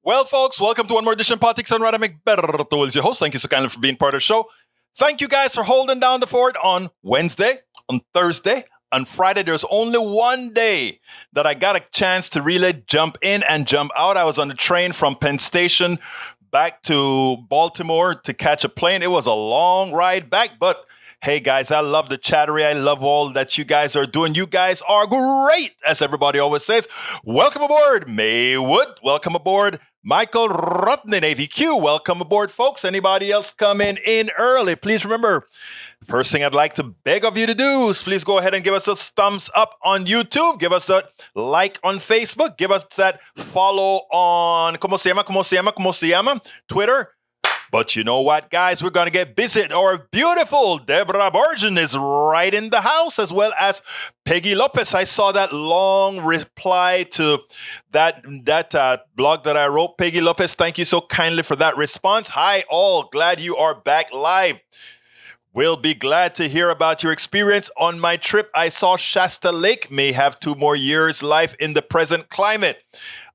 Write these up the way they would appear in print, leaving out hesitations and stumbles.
Well, folks, welcome to one more edition of Politics and Rada McBerto is your host. Thank you so kindly for being part of the show. Thank you guys for holding down the fort on Wednesday, on Thursday, on Friday. There's only one day that I got a chance to really jump in and jump out. I was on the train from Penn Station back to Baltimore to catch a plane. It was a long ride back, but hey guys, I love the chattery. I love all that you guys are doing. You guys are great, as everybody always says. Welcome aboard, Maywood. Welcome aboard, Michael Rutnan, AVQ. Welcome aboard, folks. Anybody else coming in early? Please remember, first thing I'd like to beg of you to do is please go ahead and give us a thumbs up on YouTube. Give us a like on Facebook. Give us that follow on ¿Cómo se llama? Twitter. But you know what, guys? We're going to get busy. Our beautiful Deborah Borgen is right in the house, as well as Peggy Lopez. I saw that long reply to that blog that I wrote. Peggy Lopez, thank you so kindly for that response. Hi, all. Glad you are back live. We'll be glad to hear about your experience on my trip. I saw Shasta Lake may have 2 more years life in the present climate.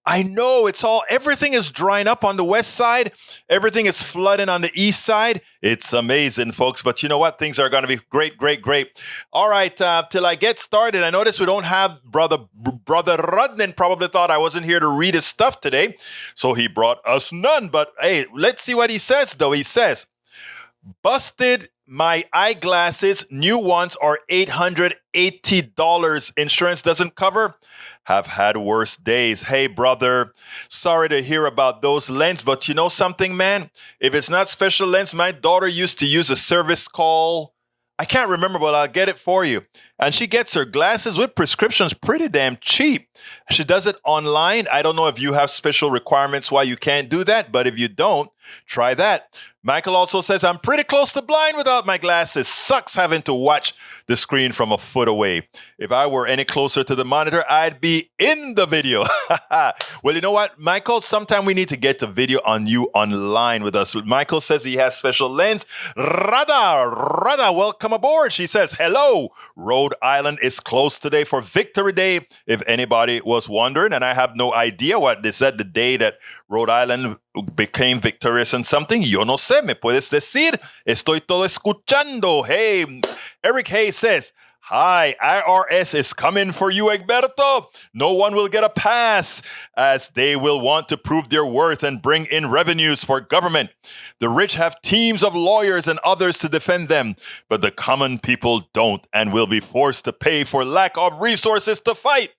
I know everything is drying up on the west side. Everything is flooding on the east side. It's amazing, folks. But you know what? Things are going to be great, great, great. All right. Till I get started, I notice we don't have Brother Rudnan. Probably thought I wasn't here to read his stuff today. So he brought us none. But hey, let's see what he says, though. He says, busted my eyeglasses. New ones are $880. Insurance doesn't cover. Have had worse days. Hey, brother, sorry to hear about those lenses, but you know something, man? If it's not special lens, my daughter used to use a service call. I can't remember, but I'll get it for you. And she gets her glasses with prescriptions pretty damn cheap. She does it online. I don't know if you have special requirements why you can't do that, but if you don't, try that. Michael also says, I'm pretty close to blind without my glasses. Sucks having to watch the screen from a foot away. If I were any closer to the monitor, I'd be in the video. Well, you know what, Michael? Sometime we need to get the video on you online with us. Michael says he has special lens. Rada, welcome aboard. She says, hello. Rhode Island is closed today for Victory Day, if anybody was wondering. And I have no idea what they said the day that Rhode Island became victorious in something. Yo no sé, me puedes decir. Estoy todo escuchando. Hey, Eric Hayes says, hi, IRS is coming for you, Egberto. No one will get a pass as they will want to prove their worth and bring in revenues for government. The rich have teams of lawyers and others to defend them, but the common people don't and will be forced to pay for lack of resources to fight.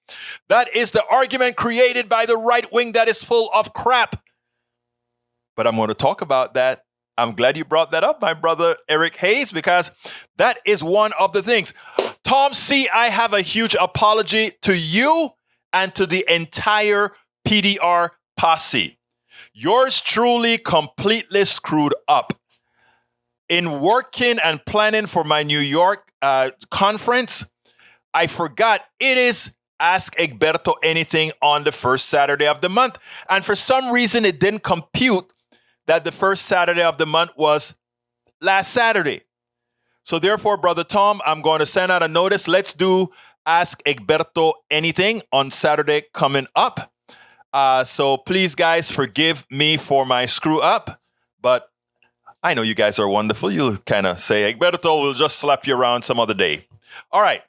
That is the argument created by the right wing that is full of crap. But I'm going to talk about that. I'm glad you brought that up, my brother Eric Hayes, because that is one of the things. Tom C., I have a huge apology to you and to the entire PDR posse. Yours truly completely screwed up. In working and planning for my New York conference, I forgot it is Ask Egberto Anything on the first Saturday of the month. And for some reason, it didn't compute that the first Saturday of the month was last Saturday. So therefore, Brother Tom, I'm going to send out a notice. Let's do Ask Egberto Anything on Saturday coming up. So please, guys, forgive me for my screw up. But I know you guys are wonderful. You'll kind of say, Egberto, we'll just slap you around some other day. All right.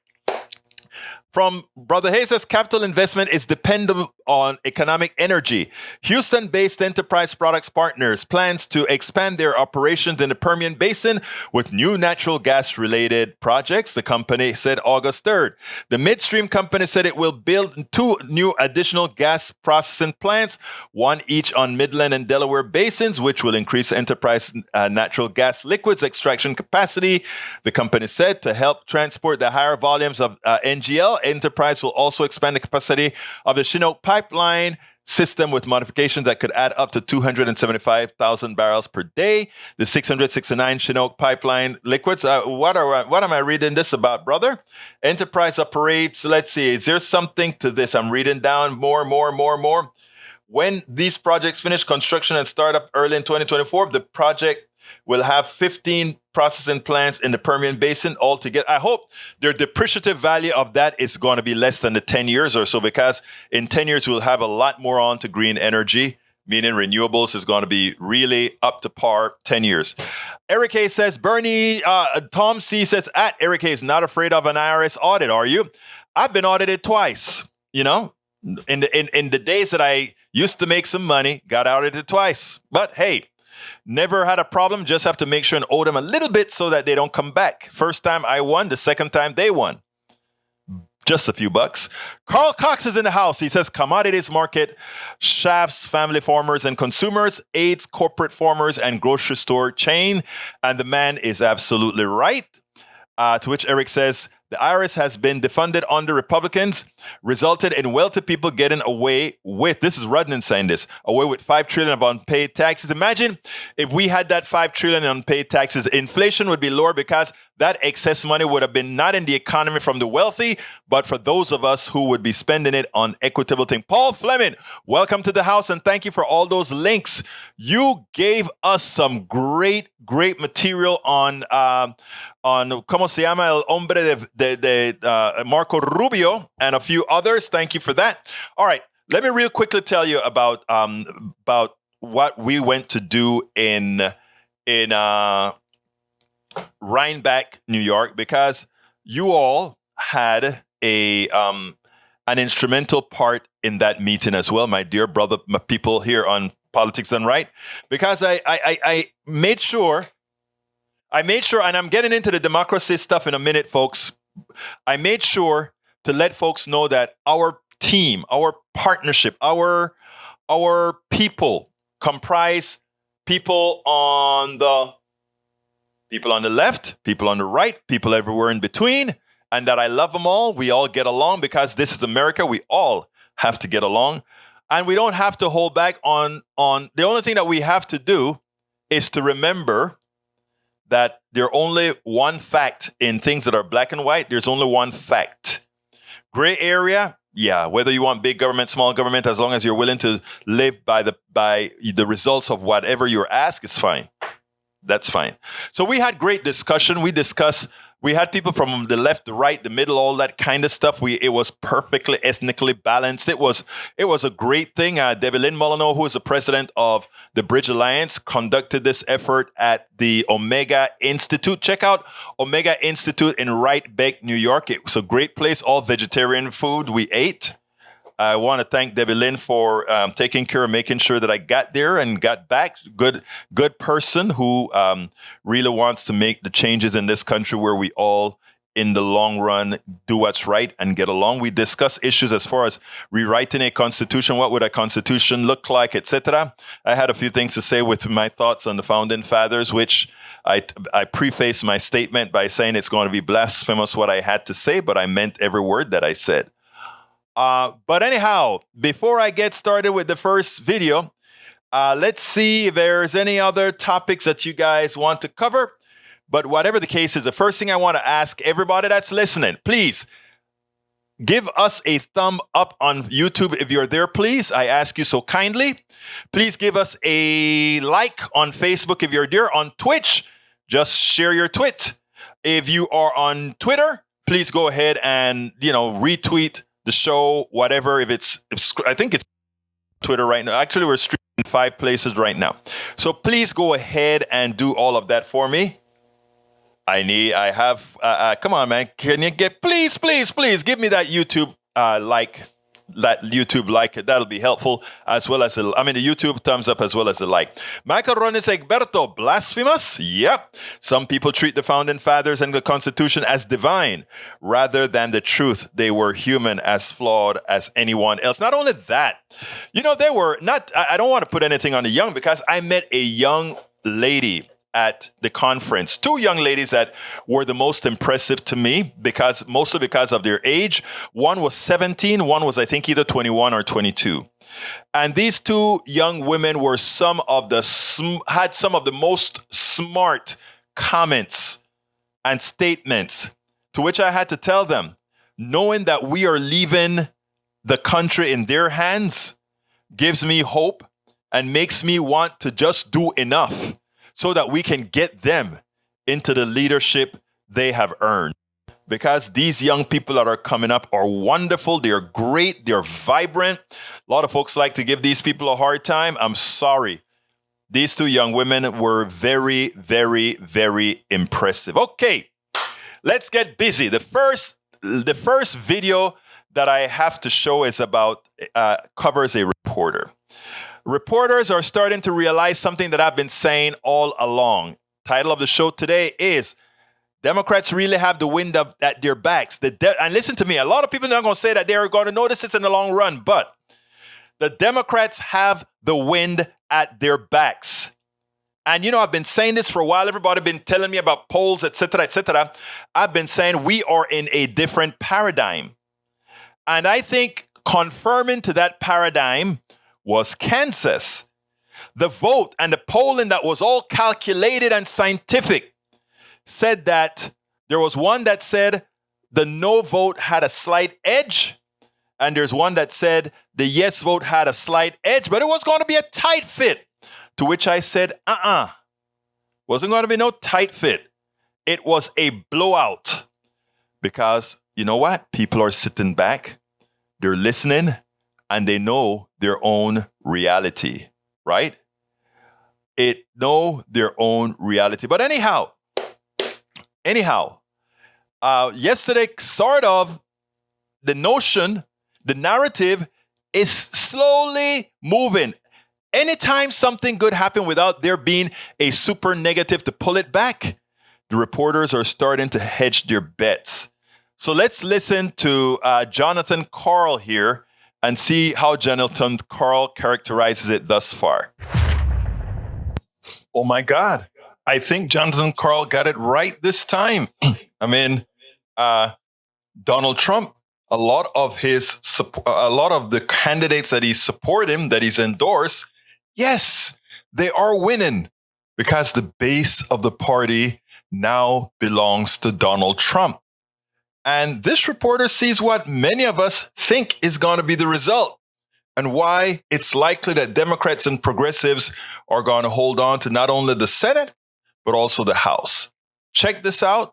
From Brother Hayes says, capital investment is dependent on economic energy. Houston-based Enterprise Products Partners plans to expand their operations in the Permian Basin with new natural gas-related projects, the company said August 3rd. The midstream company said it will build 2 new additional gas processing plants, one each on Midland and Delaware basins, which will increase Enterprise natural gas liquids extraction capacity. The company said to help transport the higher volumes of NGL, Enterprise will also expand the capacity of the Chinook pipeline system with modifications that could add up to 275,000 barrels per day. The 669 Chinook pipeline liquids. What am I reading this about, brother? Enterprise operates, let's see, is there something to this? I'm reading down more. When these projects finish construction and start up early in 2024, the project will have 15 processing plants in the Permian Basin altogether. I hope their depreciative value of that is going to be less than the 10 years or so, because in 10 years, we'll have a lot more on to green energy. meaning renewables is going to be really up to par 10 years. Eric A says, Tom C says, at Eric A is not afraid of an IRS audit, are you? I've been audited twice, in the days that I used to make some money, got audited twice. But hey, never had a problem. Just have to make sure and owe them a little bit so that they don't come back. First time I won, the second time they won. Just a few bucks. Carl Cox is in the house. He says commodities market shafts family farmers and consumers, aids corporate farmers and grocery store chain. And the man is absolutely right. To which Eric says, the IRS has been defunded under Republicans, resulted in wealthy people getting away with, this is Rudnan saying this, away with $5 trillion of unpaid taxes. Imagine if we had that $5 trillion in unpaid taxes, inflation would be lower because that excess money would have been not in the economy from the wealthy, but for those of us who would be spending it on equitable things. Paul Fleming, welcome to the house and thank you for all those links. You gave us some great material on ¿Cómo se llama el hombre de Marco Rubio and a few others. Thank you for that. All right, let me real quickly tell you about what we went to do in Rhinebeck, New York, because you all had an instrumental part in that meeting as well, my dear brother, my people here on Politics Done Right, because I made sure, and I'm getting into the democracy stuff in a minute, folks. I made sure to let folks know that our team, our partnership, our people comprise people on the left, people on the right, people everywhere in between, and that I love them all. We all get along because this is America. We all have to get along, and we don't have to hold back on. The only thing that we have to do is to remember that there's only one fact in things that are black and white. There's only one fact. Gray area, yeah, whether you want big government, small government, as long as you're willing to live by the results of whatever you're asked, is fine. That's fine. So we had great discussion. We had people from the left, the right, the middle, all that kind of stuff. It was perfectly ethnically balanced. It was a great thing. Debbie Lynn Molyneux, who is the president of the Bridge Alliance, conducted this effort at the Omega Institute. Check out Omega Institute in Rhinebeck, New York. It was a great place. All vegetarian food we ate. I want to thank Debbie Lynn for taking care of making sure that I got there and got back. Good person who really wants to make the changes in this country where we all, in the long run, do what's right and get along. We discuss issues as far as rewriting a constitution. What would a constitution look like, etc. I had a few things to say with my thoughts on the founding fathers, which I preface my statement by saying it's going to be blasphemous what I had to say, but I meant every word that I said. But anyhow, before I get started with the first video, let's see if there's any other topics that you guys want to cover. But whatever the case is, the first thing I want to ask everybody that's listening, please give us a thumb up on YouTube if you're there, please. I ask you so kindly. Please give us a like on Facebook if you're there. On Twitch, just share your tweet. If you are on Twitter, please go ahead and, retweet the show, whatever. I think it's Twitter right now. Actually, we're streaming in 5 places right now. So please go ahead and do all of that for me. Come on, man. Can you please give me that YouTube like. That'll be helpful, as well as the YouTube thumbs up as well as the like. Michael Rones Egberto, blasphemous? Yep. Some people treat the founding fathers and the Constitution as divine rather than the truth. They were human, as flawed as anyone else. Not only that, they were not, I don't want to put anything on the young, because I met a young lady at the conference, 2 young ladies that were the most impressive to me, mostly because of their age. One was 17, one was, I think, either 21 or 22. And these 2 young women were had some of the most smart comments and statements, to which I had to tell them, knowing that we are leaving the country in their hands gives me hope and makes me want to just do enough so that we can get them into the leadership they have earned. because these young people that are coming up are wonderful. They're great. They're vibrant. A lot of folks like to give these people a hard time. I'm sorry. These two young women were very, very, very impressive. Okay, let's get busy. The first video that I have to show is about covers a reporter. Reporters are starting to realize something that I've been saying all along. Title of the show today is Democrats really have the wind at their backs. And listen to me, a lot of people are going to say that they're going to notice this in the long run, but the Democrats have the wind at their backs. And I've been saying this for a while. Everybody been telling me about polls, etc., etc. I've been saying we are in a different paradigm. And I think confirming to that paradigm was Kansas. The vote and the polling that was all calculated and scientific said that there was one that said the no vote had a slight edge, and there's one that said the yes vote had a slight edge, but it was going to be a tight fit. To which I said, wasn't going to be no tight fit. It was a blowout. Because you know what? People are sitting back, they're listening, and they know their own reality, right? It know their own reality. But anyhow, yesterday, sort of, the narrative is slowly moving. Anytime something good happened without there being a super negative to pull it back, the reporters are starting to hedge their bets. So let's listen to Jonathan Karl here and see how Jonathan Karl characterizes it thus far. Oh my God. I think Jonathan Karl got it right this time. I mean, Donald Trump, a lot of the candidates that he's supporting, that he's endorsed, yes, they are winning because the base of the party now belongs to Donald Trump. And this reporter sees what many of us think is going to be the result and why it's likely that Democrats and progressives are going to hold on to not only the Senate, but also the House. Check this out.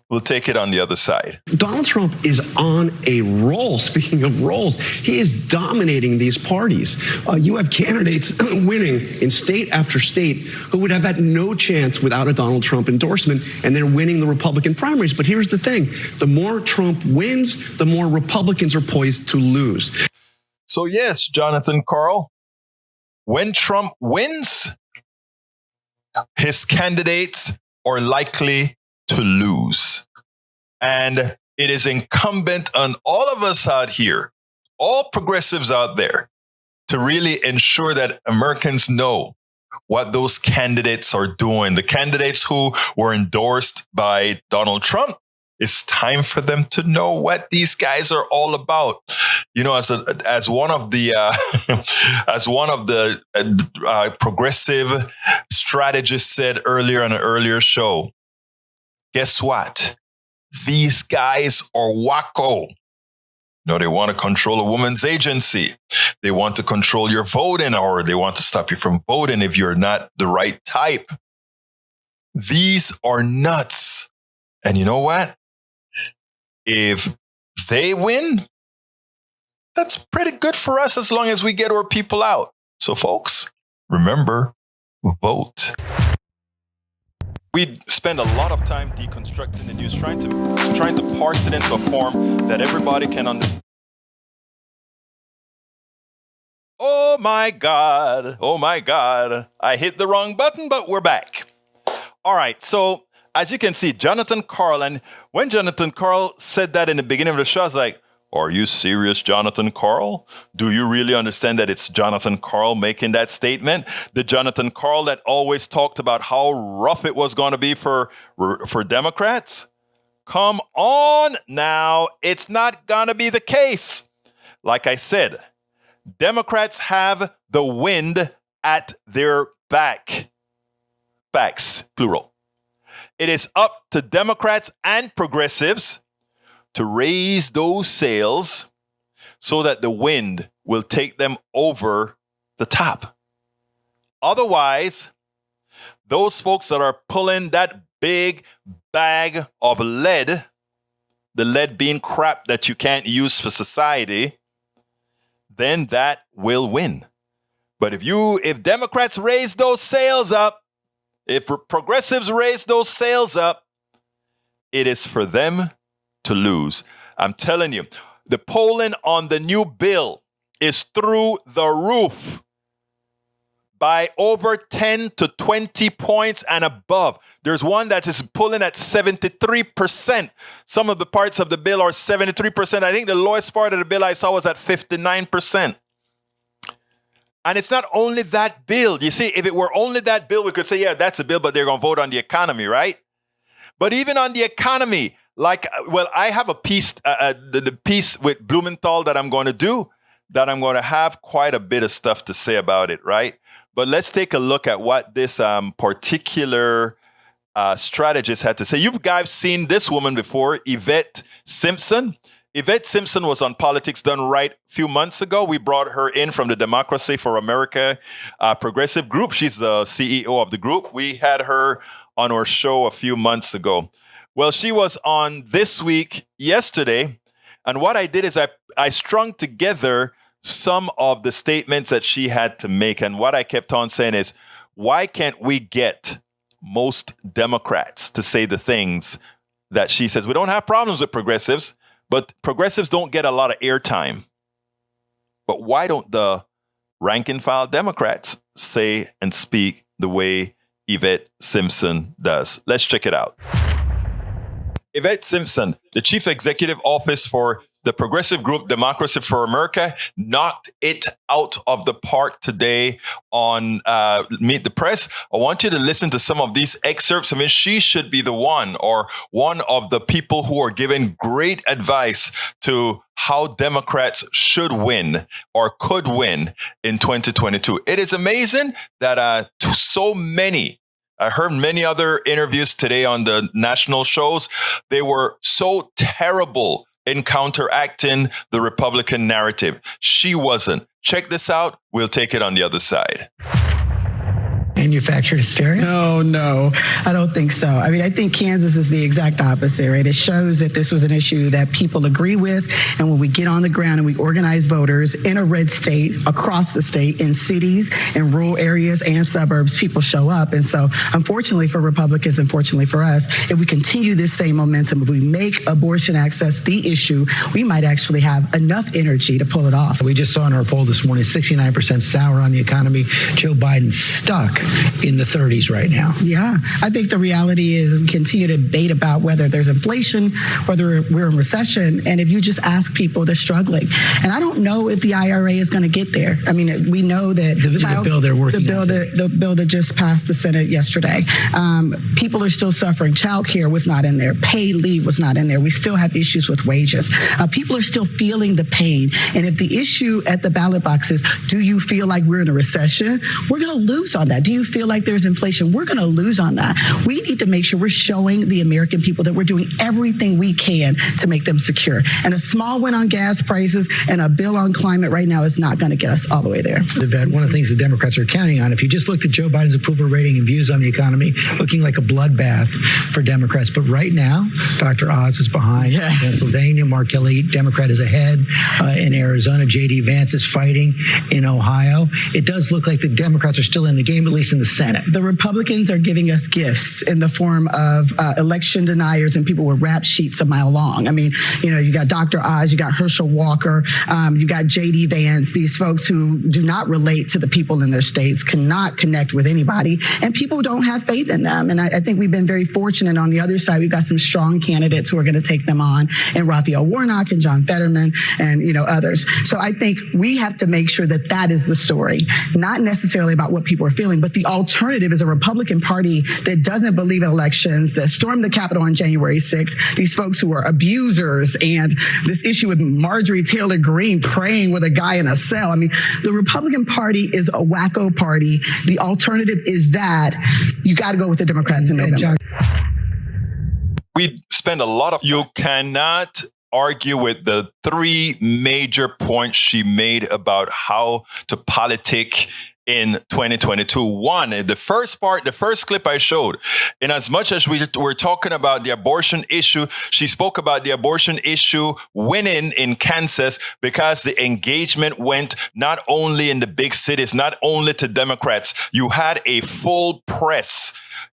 We'll take it on the other side. Donald Trump is on a roll. Speaking of rolls, he is dominating these parties. You have candidates winning in state after state who would have had no chance without a Donald Trump endorsement, and they're winning the Republican primaries. But here's the thing. The more Trump wins, the more Republicans are poised to lose. So yes, Jonathan Karl, when Trump wins, his candidates are likely to lose. And it is incumbent on all of us out here, all progressives out there, to really ensure that Americans know what those candidates are doing. The candidates who were endorsed by Donald Trump, it's time for them to know what these guys are all about. As one of the progressive strategists said earlier on an earlier show, guess what? These guys are wacko. They want to control a woman's agency. They want to control your voting, or they want to stop you from voting if you're not the right type. These are nuts. And you know what? If they win, that's pretty good for us as long as we get our people out. So folks, remember, vote. We spend a lot of time deconstructing the news, trying to parse it into a form that everybody can understand. Oh my God. I hit the wrong button, but we're back. All right. So as you can see, Jonathan Karl, and when Jonathan Karl said that in the beginning of the show, I was like, are you serious, Jonathan Karl? Do you really understand that it's Jonathan Karl making that statement? The Jonathan Karl that always talked about how rough it was going to be for Democrats? Come on now. It's not going to be the case. Like I said, Democrats have the wind at their backs, plural. It is up to Democrats and progressives to raise those sails so that the wind will take them over the top. Otherwise, those folks that are pulling that big bag of lead the lead being crap that you can't use for society, then that will win. But if Democrats raise those sales up, if progressives raise those sales up, it is for them to lose. I'm telling you, the polling on the new bill is through the roof by over 10 to 20 points and above. There's one that is pulling at 73%. Some of the parts of the bill are 73%. I think the lowest part of the bill I saw was at 59%. And it's not only that bill. You see, if it were only that bill, we could say, yeah, that's a bill, but they're going to vote on the economy, right? But even on the economy, I have a piece, the piece with Blumenthal that I'm going to do, that I'm going to have quite a bit of stuff to say about it, right? But let's take a look at what this particular strategist had to say. You guys seen this woman before, Yvette Simpson. Yvette Simpson was on Politics Done Right a few months ago. We brought her in from the Democracy for America progressive group. She's the CEO of the group. We had her on our show a few months ago. Well, she was on This Week yesterday. And what I did is I strung together some of the statements that she had to make. And what I kept on saying is, why can't we get most Democrats to say the things that she says? We don't have problems with progressives, but progressives don't get a lot of airtime. But why don't the rank and file Democrats say and speak the way Yvette Simpson does? Let's check it out. Yvette Simpson, the chief executive office for the progressive group Democracy for America, knocked it out of the park today on Meet the Press. I want you to listen to some of these excerpts. I mean, she should be the one of the people who are giving great advice to how Democrats should win or could win in 2022. It is amazing that so many, I heard many other interviews today on the national shows, they were so terrible in counteracting the Republican narrative. She wasn't. Check this out. We'll take it on the other side. Manufactured hysteria? No, I don't think so. I mean, I think Kansas is the exact opposite, right? It shows that this was an issue that people agree with. And when we get on the ground and we organize voters in a red state, across the state, in cities, in rural areas and suburbs, people show up. And so, unfortunately for Republicans, unfortunately for us, if we continue this same momentum, if we make abortion access the issue, we might actually have enough energy to pull it off. We just saw in our poll this morning, 69% sour on the economy. Joe Biden stuck in the 30s right now. Yeah, I think the reality is we continue to debate about whether there's inflation, whether we're in recession, and if you just ask people, they're struggling. And I don't know if the IRA is going to get there. I mean, we know that the bill they're working on, the bill that just passed the Senate yesterday, people are still suffering. Child care was not in there. Paid leave was not in there. We still have issues with wages. People are still feeling the pain. And if the issue at the ballot box is, do you feel like we're in a recession? We're going to lose on that. Do you feel like there's inflation? We're going to lose on that. We need to make sure we're showing the American people that we're doing everything we can to make them secure. And a small win on gas prices and a bill on climate right now is not going to get us all the way there. One of the things the Democrats are counting on, if you just looked at Joe Biden's approval rating and views on the economy, looking like a bloodbath for Democrats. But right now, Dr. Oz is behind. Yes. Pennsylvania, Mark Kelly, Democrat, is ahead. In Arizona, J.D. Vance is fighting in Ohio. It does look like the Democrats are still in the game, at least in the Senate. The Republicans are giving us gifts in the form of election deniers and people with rap sheets a mile long. I mean, you got Dr. Oz, you got Herschel Walker, you got J.D. Vance, these folks who do not relate to the people in their states, cannot connect with anybody, and people don't have faith in them. And I think we've been very fortunate on the other side. We've got some strong candidates who are going to take them on, and Raphael Warnock and John Fetterman and, others. So I think we have to make sure that that is the story, not necessarily about what people are feeling, but the alternative is a Republican Party that doesn't believe in elections, that stormed the Capitol on January 6th, these folks who are abusers, and this issue with Marjorie Taylor Greene praying with a guy in a cell. I mean, the Republican Party is a wacko party. The alternative is that you got to go with the Democrats in November. We spend a lot of... You cannot argue with the three major points she made about how to politic in 2022. One, the first clip I showed, in as much as we were talking about the abortion issue, she spoke about the abortion issue winning in Kansas because the engagement went not only in the big cities, not only to Democrats. You had a full press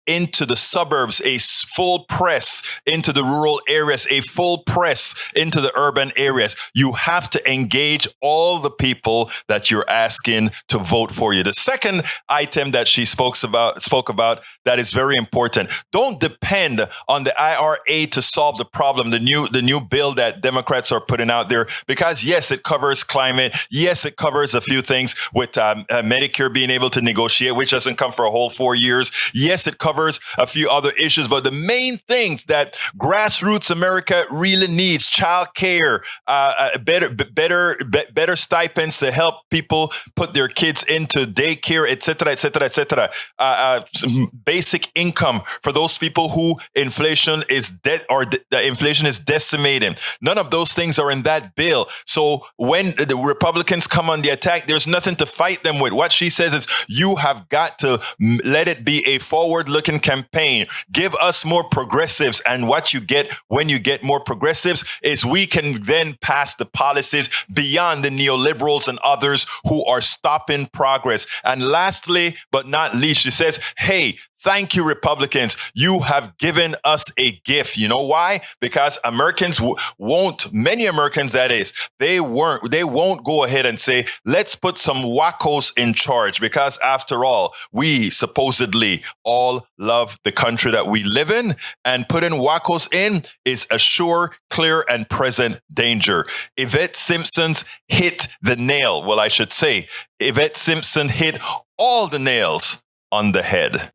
into the suburbs, a full press into the rural areas, a full press into the urban areas. You have to engage all the people that you're asking to vote for you. The second item that she spoke about that is very important. Don't depend on the IRA to solve the problem. The new bill that Democrats are putting out there, because yes, it covers climate. Yes, it covers a few things with Medicare being able to negotiate, which doesn't come for a whole 4 years. Yes, it covers a few other issues, but the main things that grassroots America really needs: child care, better stipends to help people put their kids into daycare, etc., some basic income for those people who inflation is decimating. None of those things are in that bill. So when the Republicans come on the attack, there's nothing to fight them with. What she says is, you have got to let it be a forward-looking campaign. Give us more progressives. And what you get when you get more progressives is we can then pass the policies beyond the neoliberals and others who are stopping progress. And lastly, but not least, she says, hey, thank you, Republicans. You have given us a gift. You know why? Because Americans many Americans, that is, they won't go ahead and say, let's put some wackos in charge, because after all, we supposedly all love the country that we live in, and putting wackos in is a sure, clear, and present danger. Yvette Simpson's hit the nail. Well, I should say, Yvette Simpson hit all the nails on the head.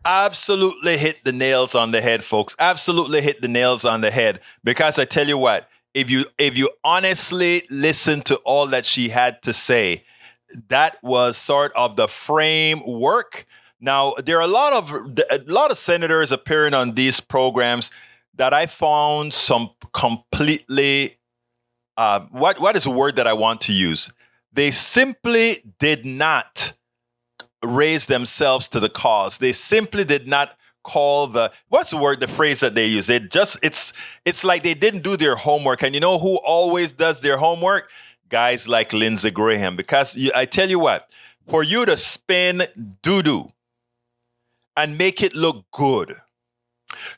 Absolutely hit the nails on the head, folks. Absolutely hit the nails on the head. Because I tell you what, if you honestly listen to all that she had to say, that was sort of the framework. Now, there are a lot of senators appearing on these programs that I found some completely what is a word that I want to use? They simply did not raise themselves to the cause. They simply did not call the phrase that they use. It's like they didn't do their homework. And you know who always does their homework? Guys like Lindsey Graham. Because I tell you what, for you to spin doo-doo and make it look good,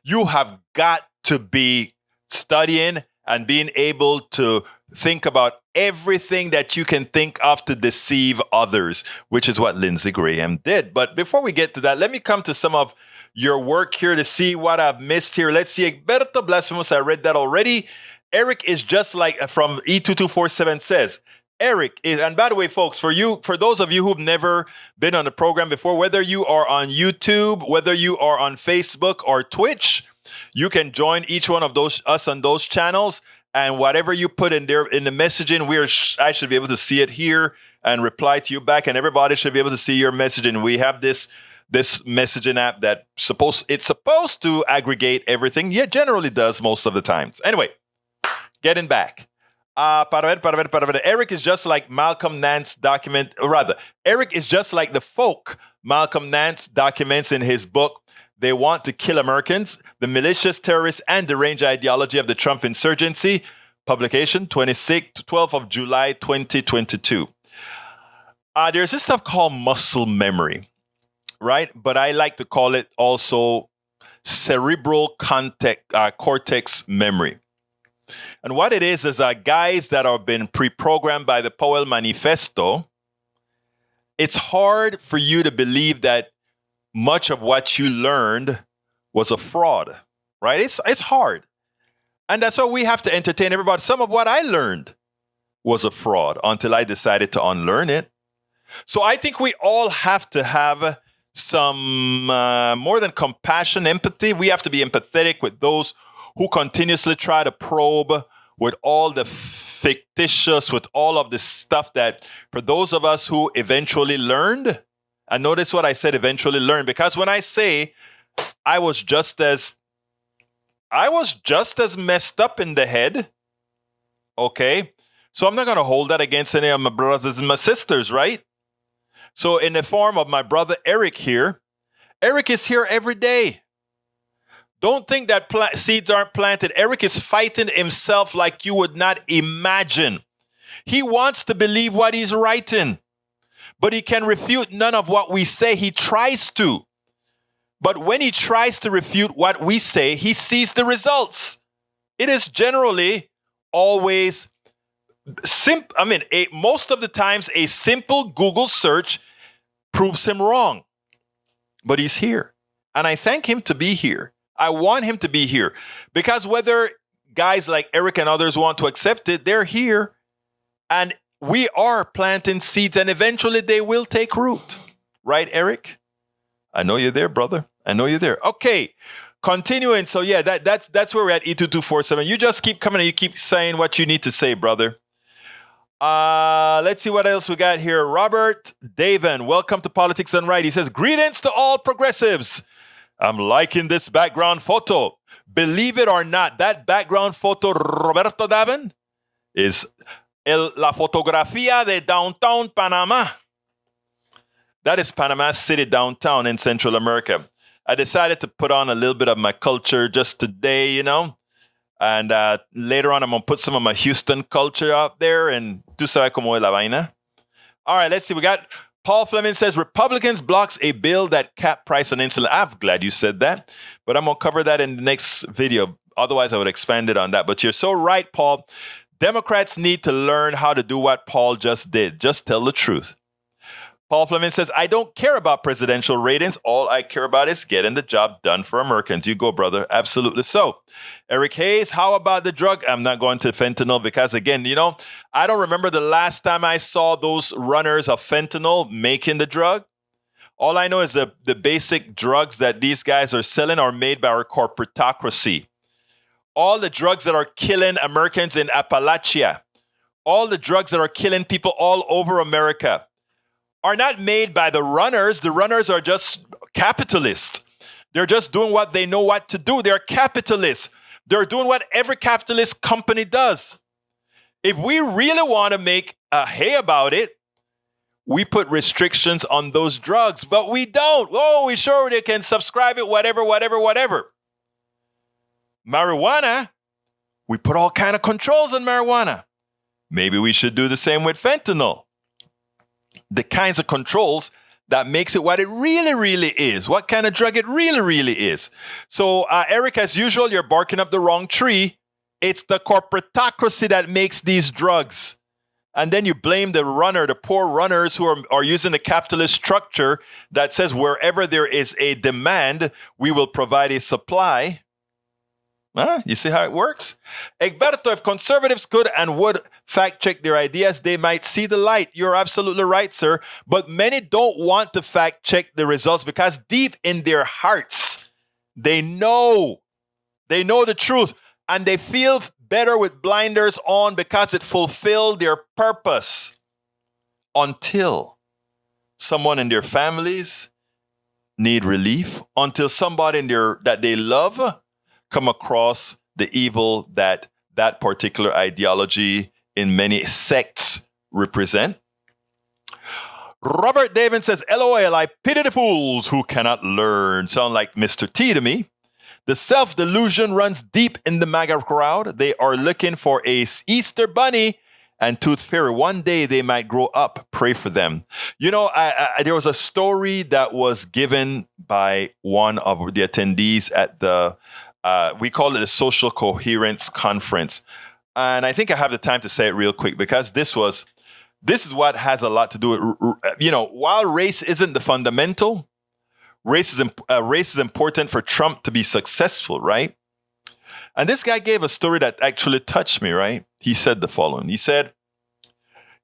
you have got to be studying and being able to think about everything that you can think of to deceive others, which is what Lindsey Graham did. But before we get to that, let me come to some of your work here to see what I've missed here. Let's see. Egberto Blasphemous, I read that already. Eric is just like, from E2247 says, Eric is, and by the way, folks, for those of you who've never been on the program before, whether you are on YouTube, whether you are on Facebook or Twitch, you can join each one of us on those channels. And whatever you put in there in the messaging, I should be able to see it here and reply to you back. And everybody should be able to see your messaging. We have this messaging app that it's supposed to aggregate everything. Yeah, generally does most of the times. Anyway, getting back. Eric is just like Malcolm Nance document, or rather, Eric is just like the folk Malcolm Nance documents in his book, They Want to Kill Americans, the Malicious, Terrorist, and Deranged Ideology of the Trump Insurgency, publication 12th of July, 2022. There's this stuff called muscle memory, right? But I like to call it also cerebral cortex memory. And what it is guys that have been pre-programmed by the Powell Manifesto. It's hard for you to believe that much of what you learned was a fraud, right? It's hard. And that's why we have to entertain everybody. Some of what I learned was a fraud until I decided to unlearn it. So I think we all have to have some more than compassion, empathy. We have to be empathetic with those who continuously try to probe with all the fictitious, with all of the stuff that for those of us who eventually learned, and notice what I said, eventually learned, because when I say I was just as messed up in the head, okay? So I'm not going to hold that against any of my brothers and my sisters, right? So in the form of my brother Eric here, Eric is here every day. Don't think that seeds aren't planted. Eric is fighting himself like you would not imagine. He wants to believe what he's writing, but he can refute none of what we say. He tries to. But when he tries to refute what we say, he sees the results. It is generally always most of the times a simple Google search proves him wrong. But he's here. And I thank him to be here. I want him to be here. Because whether guys like Eric and others want to accept it, they're here. And we are planting seeds, and eventually they will take root. Right, Eric? I know you're there, brother. I know you're there. Okay, continuing. So yeah, that's where we're at, E2247. You just keep coming and you keep saying what you need to say, brother. Let's see what else we got here. Robert Daven, welcome to Politics Done Right. He says, greetings to all progressives. I'm liking this background photo. Believe it or not, that background photo, Roberto Daven, is la fotografía de downtown Panama. That is Panama City downtown in Central America. I decided to put on a little bit of my culture just today, you know. And later on, I'm going to put some of my Houston culture out there. And tú sabes cómo es la vaina. All right, let's see. We got Paul Fleming says, Republicans blocks a bill that cap price on insulin. I'm glad you said that. But I'm going to cover that in the next video. Otherwise, I would expand it on that. But you're so right, Paul. Democrats need to learn how to do what Paul just did. Just tell the truth. Paul Fleming says, I don't care about presidential ratings. All I care about is getting the job done for Americans. You go, brother. Absolutely so. Eric Hayes, how about the drug? I'm not going to fentanyl because, again, you know, I don't remember the last time I saw those runners of fentanyl making the drug. All I know is the basic drugs that these guys are selling are made by our corporatocracy. All the drugs that are killing Americans in Appalachia, all the drugs that are killing people all over America, are not made by the runners. The runners are just capitalists. They're just doing what they know what to do. They're capitalists. They're doing what every capitalist company does. If we really want to make a hay about it, we put restrictions on those drugs, but we don't. Oh, we sure they can subscribe it, whatever. Marijuana, we put all kind of controls on marijuana. Maybe we should do the same with fentanyl. The kinds of controls that makes it what it really is. What kind of drug it really is. So, Eric, as usual, you're barking up the wrong tree. It's the corporatocracy that makes these drugs. And then you blame the runner, the poor runners who are using the capitalist structure that says wherever there is a demand, we will provide a supply. Huh? You see how it works? Egberto, if conservatives could and would fact check their ideas, they might see the light. You're absolutely right, sir. But many don't want to fact check the results because deep in their hearts, they know the truth and they feel better with blinders on because it fulfilled their purpose until someone in their families need relief, until somebody that they love come across the evil that particular ideology in many sects represent. Robert David says, LOL, I pity the fools who cannot learn. Sound like Mr. T to me. The self-delusion runs deep in the MAGA crowd. They are looking for a Easter bunny and tooth fairy. One day they might grow up. Pray for them. You know, there was a story that was given by one of the attendees at the we call it a social coherence conference. And I think I have the time to say it real quick because this is what has a lot to do with, you know, while race isn't the fundamental, race is important for Trump to be successful, right? And this guy gave a story that actually touched me, right? He said the following. He said,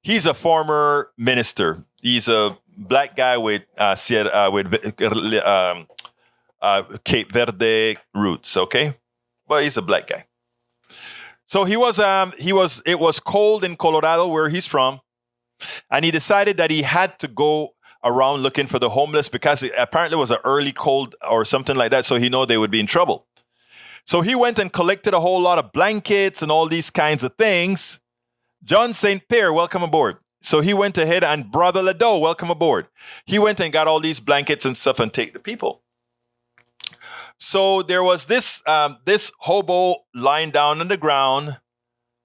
he's a former minister. He's a black guy with Cape Verde roots, okay? But he's a black guy. So it was cold in Colorado where he's from. And he decided that he had to go around looking for the homeless because it apparently was an early cold or something like that. So he knew they would be in trouble. So he went and collected a whole lot of blankets and all these kinds of things. John St. Pierre, welcome aboard. So he went ahead and Brother Ledo, welcome aboard. He went and got all these blankets and stuff and take the people. So there was this hobo lying down on the ground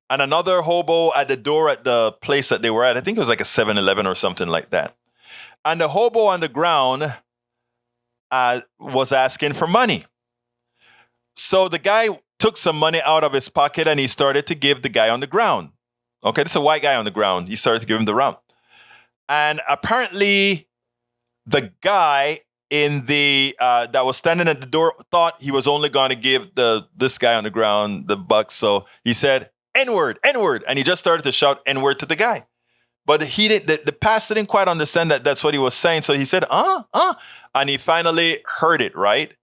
and another hobo at the door at the place that they were at. I think it was like a 7-Eleven or something like that. And the hobo on the ground was asking for money. So the guy took some money out of his pocket and he started to give the guy on the ground. Okay, this is a white guy on the ground. He started to give him the round. And apparently the guy in the that was standing at the door thought he was only going to give this guy on the ground the buck. So he said, N-word, N-word. And he just started to shout N-word to the guy. But the pastor didn't quite understand that that's what he was saying. So he said, and he finally heard it, right?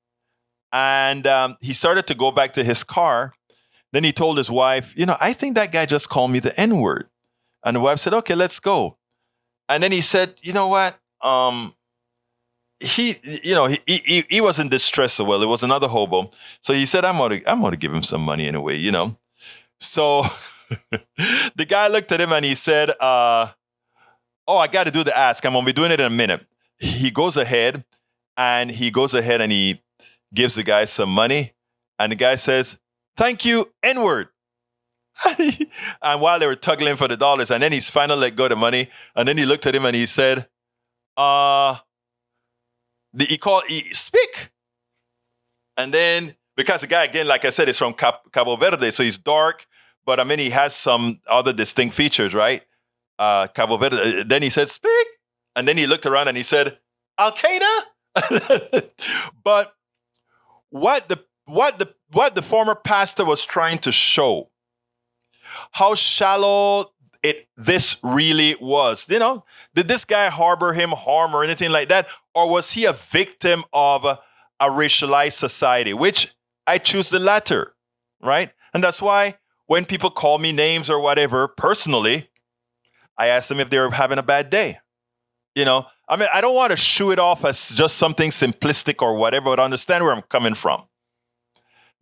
And he started to go back to his car. Then he told his wife, I think that guy just called me the N-word. And the wife said, okay, let's go. And then he said, you know what? He was in distress. So well, it was another hobo. So he said, I'm gonna give him some money anyway, So the guy looked at him and he said, I got to do the ask. I'm going to be doing it in a minute. He goes ahead and he gives the guy some money. And the guy says, thank you, N-word. And while they were tugging for the dollars, and then he's finally let go of the money. And then he looked at him and he said, speak. And then, because the guy, again, like I said, is from Cabo Verde, so he's dark. But he has some other distinct features, right? Cabo Verde. Then he said, speak. And then he looked around and he said, Al-Qaeda? But what the former pastor was trying to show, how shallow this really was. Did this guy harbor him harm or anything like that? Or was he a victim of a racialized society? Which I choose the latter, right? And that's why when people call me names or whatever, personally, I ask them if they're having a bad day. I don't want to shoo it off as just something simplistic or whatever, but understand where I'm coming from.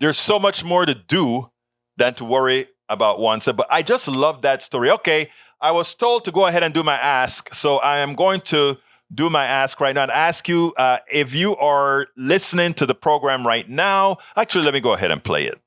There's so much more to do than to worry about oneself. But I just love that story. Okay, I was told to go ahead and do my ask. So I am going to do my ask right now and ask you if you are listening to the program right now. Actually, let me go ahead and play it.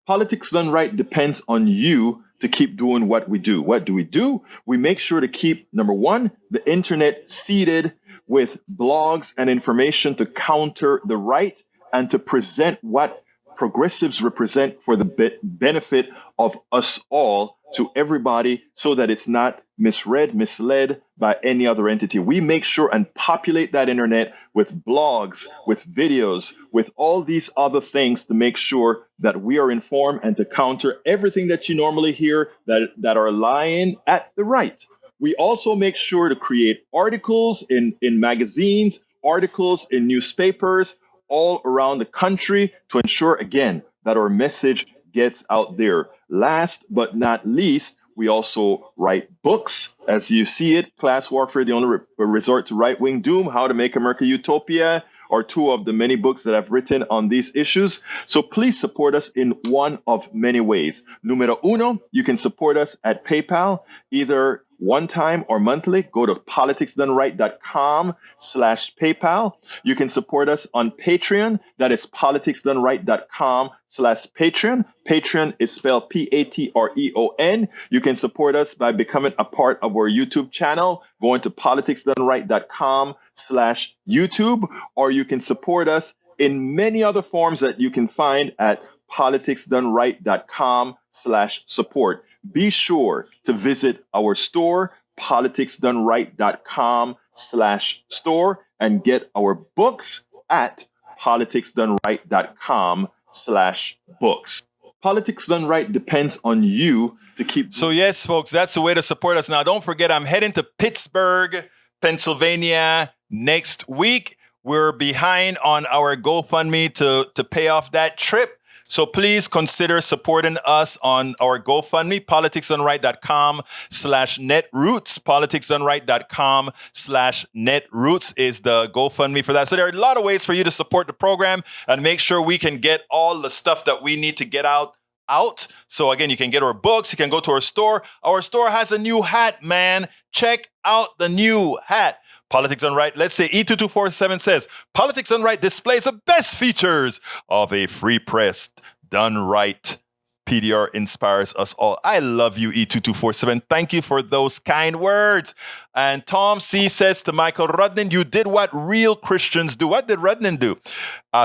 Politics Done Right depends on you to keep doing what we do. What do? We make sure to keep, number one, the internet seeded with blogs and information to counter the right and to present what progressives represent for the benefit of us all to everybody so that it's not misread, misled by any other entity. We make sure and populate that internet with blogs, with videos, with all these other things to make sure that we are informed and to counter everything that you normally hear that are lying at the right. We also make sure to create articles in magazines, articles in newspapers all around the country to ensure, again, that our message gets out there. Last but not least, we also write books. As you see it, Class Warfare, the only resort to right-wing doom, How to Make America Utopia, are two of the many books that I've written on these issues. So please support us in one of many ways. Numero uno, you can support us at PayPal, either one time or monthly. Go to politicsdoneright.com/PayPal. You can support us on Patreon. That is politicsdoneright.com/Patreon. Patreon is spelled Patreon. You can support us by becoming a part of our YouTube channel, going to politicsdoneright.com/YouTube, or you can support us in many other forms that you can find at politicsdoneright.com/support. Be sure to visit our store, politicsdoneright.com/store, and get our books at politicsdoneright.com/books. Politics Done Right depends on you to keep. So yes, folks, that's the way to support us. Now, don't forget, I'm heading to Pittsburgh, Pennsylvania next week. We're behind on our GoFundMe to pay off that trip. So please consider supporting us on our GoFundMe, politicsdoneright.com/netroots. Politicsdoneright.com/netroots is the GoFundMe for that. So there are a lot of ways for you to support the program and make sure we can get all the stuff that we need to get out out. So again, you can get our books. You can go to our store. Our store has a new hat, man. Check out the new hat. Politics Done Right. Let's say E2247 says, Politics Done Right displays the best features of a free press done right. PDR inspires us all. I love you, E2247. Thank you for those kind words. And Tom C says to Michael Rudnin, you did what real Christians do. What did Rudnin do?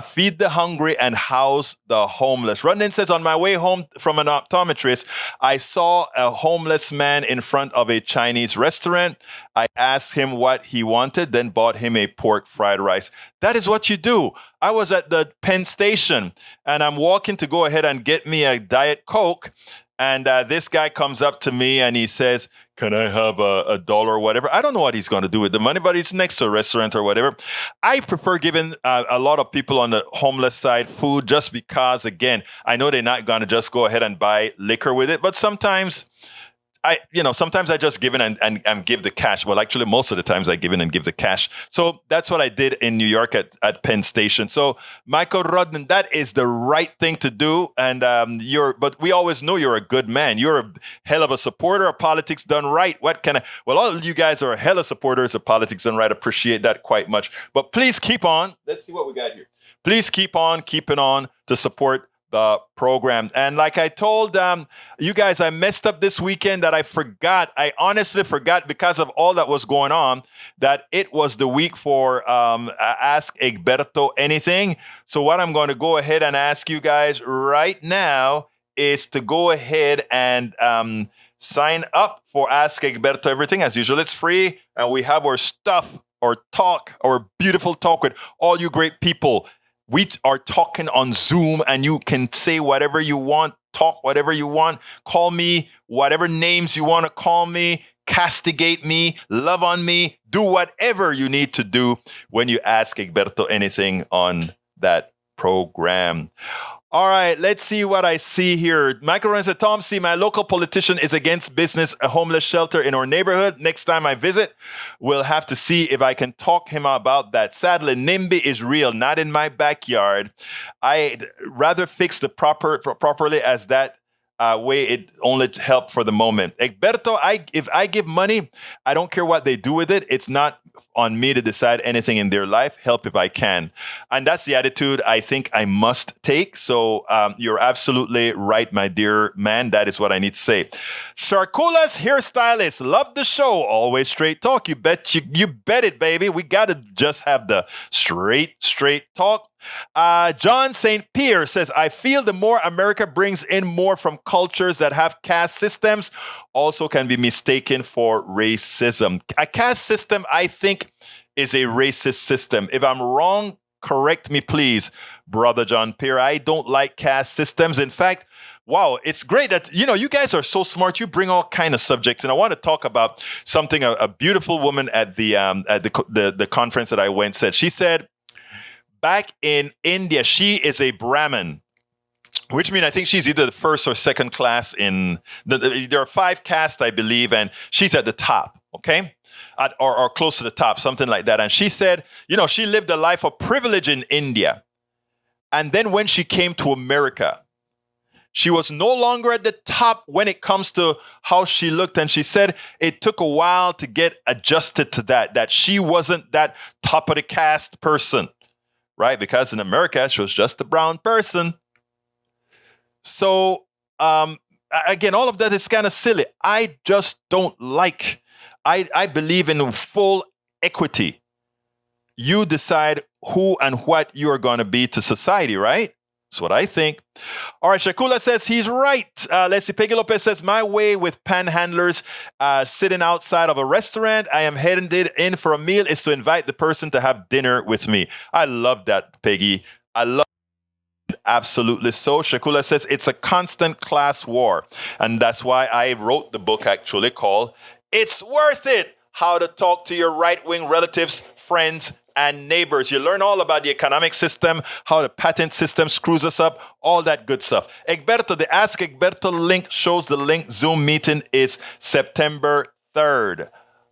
Feed the hungry and house the homeless. Rudnin says, on my way home from an optometrist, I saw a homeless man in front of a Chinese restaurant. I asked him what he wanted, then bought him a pork fried rice. That is what you do. I was at the Penn Station and I'm walking to go ahead and get me a Diet Coke. And this guy comes up to me and he says, can I have a dollar or whatever? I don't know what he's going to do with the money, but he's next to a restaurant or whatever. I prefer giving a lot of people on the homeless side food just because, again, I know they're not going to just go ahead and buy liquor with it. But sometimes sometimes I just give in and give the cash. Well, actually, most of the times I give in and give the cash. So that's what I did in New York at Penn Station. So Michael Rudnin, that is the right thing to do. And but we always know you're a good man. You're a hell of a supporter of Politics Done Right. Well, all of you guys are hella supporters of Politics Done Right. Appreciate that quite much. But please keep on. Let's see what we got here. Please keep on keeping on to support the program. And like I told you guys, I messed up this weekend that I honestly forgot because of all that was going on, that it was the week for Ask Egberto Anything. So what I'm going to go ahead and ask you guys right now is to go ahead and sign up for Ask Egberto Everything. As usual, it's free. And we have our stuff, our beautiful talk with all you great people. We are talking on Zoom and you can say whatever you want, talk whatever you want, call me whatever names you want to call me, castigate me, love on me, do whatever you need to do when you ask Egberto anything on that program. All right, let's see what I see here. Michael Ryan said, Tom C., my local politician is against business, a homeless shelter in our neighborhood. Next time I visit, we'll have to see if I can talk him about that. Sadly, NIMBY is real, not in my backyard. I'd rather fix the properly as that way it only help for the moment. Egberto, if I give money, I don't care what they do with it. It's not on me to decide anything in their life. Help if I can. And that's the attitude I think I must take. So you're absolutely right, my dear man. That is what I need to say. Sharkula's hairstylist. Love the show. Always straight talk. You bet it, baby. We got to just have the straight talk. John St. Pierre says, I feel the more America brings in more from cultures that have caste systems also can be mistaken for racism. A caste system, I think, is a racist system. If I'm wrong, correct me, please, Brother John Pierre. I don't like caste systems. In fact, wow, it's great that, you guys are so smart. You bring all kind of subjects. And I want to talk about something a beautiful woman at the conference that I went said. She said, back in India, she is a Brahmin, which means I think she's either the first or second class in there are 5 castes, I believe, and she's at the top, okay? Or close to the top, something like that. And she said, she lived a life of privilege in India. And then when she came to America, she was no longer at the top when it comes to how she looked. And she said it took a while to get adjusted to that she wasn't that top of the caste person. Right? Because in America, she was just a brown person. So, again, all of that is kind of silly. I just don't like, I believe in full equity. You decide who and what you are going to be to society, right? That's what I think. All right, Shakula says he's right. Let's see, Peggy Lopez says, my way with panhandlers sitting outside of a restaurant, I am headed in for a meal, is to invite the person to have dinner with me. I love that, Peggy. I love it. Absolutely so. Shakula says it's a constant class war. And that's why I wrote the book actually called It's Worth It, How to Talk to Your Right-Wing Relatives, Friends, and Neighbors. You learn all about the economic system, how the patent system screws us up, all that good stuff. Egberto, the Ask Egberto link shows the link. Zoom meeting is September 3rd.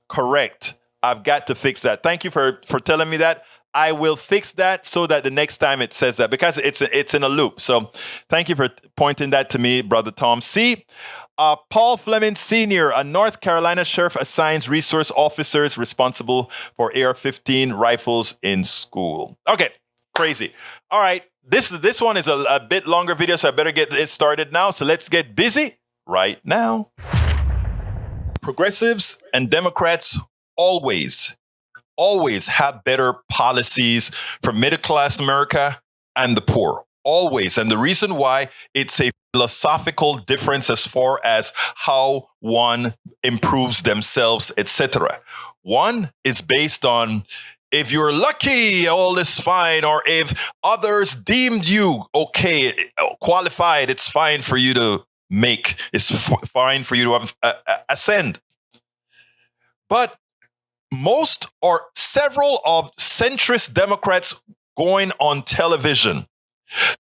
Correct. I've got to fix that. Thank you for telling me that. I will fix that so that the next time it says that, because it's in a loop. So thank you for pointing that to me, Brother Tom. C. Paul Fleming Sr., a North Carolina sheriff, assigns resource officers responsible for AR-15 rifles in school. Okay, crazy. All right, this one is a bit longer video, so I better get it started now. So let's get busy right now. Progressives and Democrats always have better policies for middle-class America and the poor. Always. And the reason why, it's a philosophical difference as far as how one improves themselves, etc. One is based on, if you're lucky, all is fine, or if others deemed you okay, qualified, it's fine for you to make, it's fine for you to ascend. But most or several of centrist Democrats going on television,